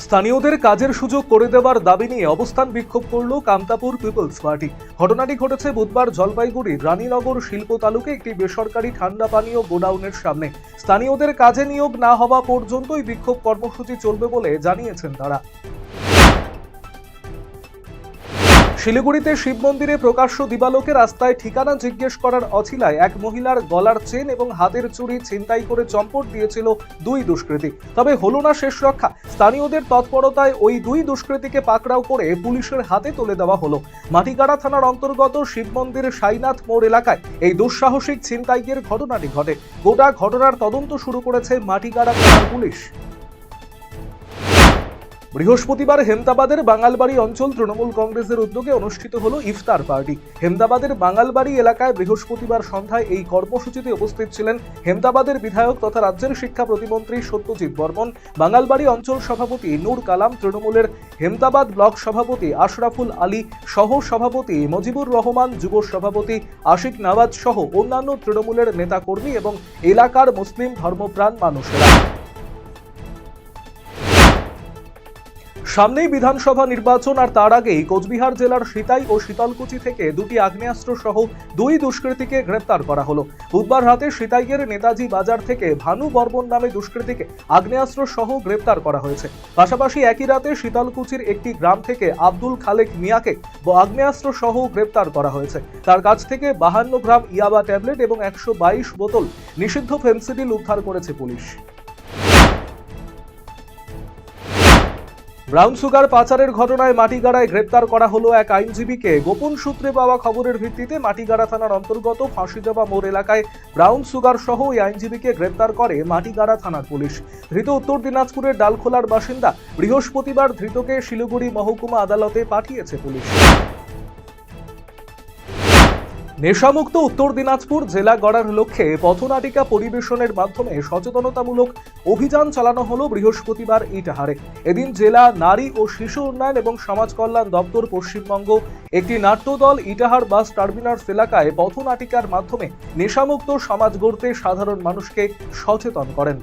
স্থানীয়দের কাজের সুযোগ করে দেওয়ার দাবি নিয়ে অবস্থান বিক্ষোভ করল কামতাপুর পিপলস পার্টি। ঘটনাটি ঘটেছে বুধবার জলপাইগুড়ির রানীনগর শিল্প তালুকে একটি বেসরকারি ঠান্ডা পানীয় গোডাউনের সামনে। স্থানীয়দের কাজে নিয়োগ না হওয়া পর্যন্তই বিক্ষোভ কর্মসূচি চলবে বলে জানিয়েছেন তারা। শিলিগুড়িতে শিব মন্দিরে প্রকাশ্য দিবালোকে রাস্তায় ঠিকানা জিজ্ঞেস করার অছিলায় এক মহিলার গলার চেন এবং হাতের চুড়ি ছিনতাই করে চম্পট দিয়েছিল দুই দুষ্কৃতী। তবে হলো না শেষ রক্ষা। স্থানীয়দের তৎপরতায় ওই দুই দুষ্কৃতীকে পাকড়াও করে পুলিশের হাতে তুলে দেওয়া হলো। মাটিগাড়া থানার অন্তর্গত শিব মন্দির সাইনাথ মোড় এলাকায় এই দুঃসাহসিক ছিনতাইয়ের ঘটনাটি ঘটে। গোটা ঘটনার তদন্ত শুরু করেছে মাটিগাড়া থানার পুলিশ। বৃহস্পতিবার হেমতাবাদের বাঙালবাড়ি অঞ্চল তৃণমূল কংগ্রেসের উদ্যোগে অনুষ্ঠিত হলো ইফতার পার্টি। হেমতাবাদের বাঙালবাড়ি এলাকায় বৃহস্পতিবার সন্ধ্যায় এই কর্মসূচিতে উপস্থিত ছিলেন হেমতাবাদের বিধায়ক তথা রাজ্যের শিক্ষা প্রতিমন্ত্রী সত্যজিৎ বর্মন, বাঙালবাড়ি অঞ্চল সভাপতি নূর কালাম, তৃণমূলের হেমতাবাদ ব্লক সভাপতি আশরাফুল আলী, সহ সভাপতি মজিবুর রহমান, যুব সভাপতি আশিক নওয়াজ সহ অন্যান্য তৃণমূলের নেতাকর্মী এবং এলাকার মুসলিম ধর্মপ্রাণ মানুষেরা। সামনেই বিধানসভা নির্বাচন, আর তার আগেই কোচবিহার জেলার সিতাই ও শীতলকুচি থেকে দুটি আগ্নেয়াস্ত্র সহ দুই দুষ্কৃতীকে গ্রেপ্তার করা হলো। বুধবার রাতে সিতাইয়ের নেতাজি বাজার থেকে ভানু বর্মন নামে দুষ্কৃতীকে আগ্নেয়াস্ত্র সহ গ্রেপ্তার করা হয়েছে। পাশাপাশি একই রাতে শীতলকুচির একটি গ্রাম থেকে আব্দুল খালেক মিয়াকে আগ্নেয়াস্ত্র সহ গ্রেপ্তার করা হয়েছে। তার কাছ থেকে 52 গ্রাম ইয়াবা ট্যাবলেট এবং 122 বোতল নিষিদ্ধ ফেন্সিডিল উদ্ধার করেছে পুলিশ। ব্রাউন সুগার পাচারের ঘটনায় মাটিগাড়ায় গ্রেপ্তার করা হলো এক আইনজীবীকে। গোপন সূত্রে পাওয়া খবরের ভিত্তিতে মাটিগাড়া থানার অন্তর্গত ফাঁসিদেওয়া মোড় এলাকায় ব্রাউন সুগার সহ ওই আইনজীবীকে গ্রেপ্তার করে মাটিগাড়া থানার পুলিশ। ধৃত উত্তর দিনাজপুরের ডালখোলার বাসিন্দা। বৃহস্পতিবার ধৃতকে শিলিগুড়ি মহকুমা আদালতে পাঠিয়েছে পুলিশ। নেশামুক্ত উত্তর দিনাজপুর জেলা গড়ার লক্ষ্যে পথনাটিকা পরিবেশনের মাধ্যমে সচেতনতামূলক অভিযান চালানো হলো বৃহস্পতিবার ইটাহারে। এদিন জেলা নারী ও শিশু উন্নয়ন এবং সমাজ কল্যাণ দপ্তর পশ্চিমবঙ্গ একটি নাট্যদল ইটাহার বাস টার্মিনাস এলাকায় পথনাটিকার মাধ্যমে নেশামুক্ত সমাজ গড়তে সাধারণ মানুষকে সচেতন করেন।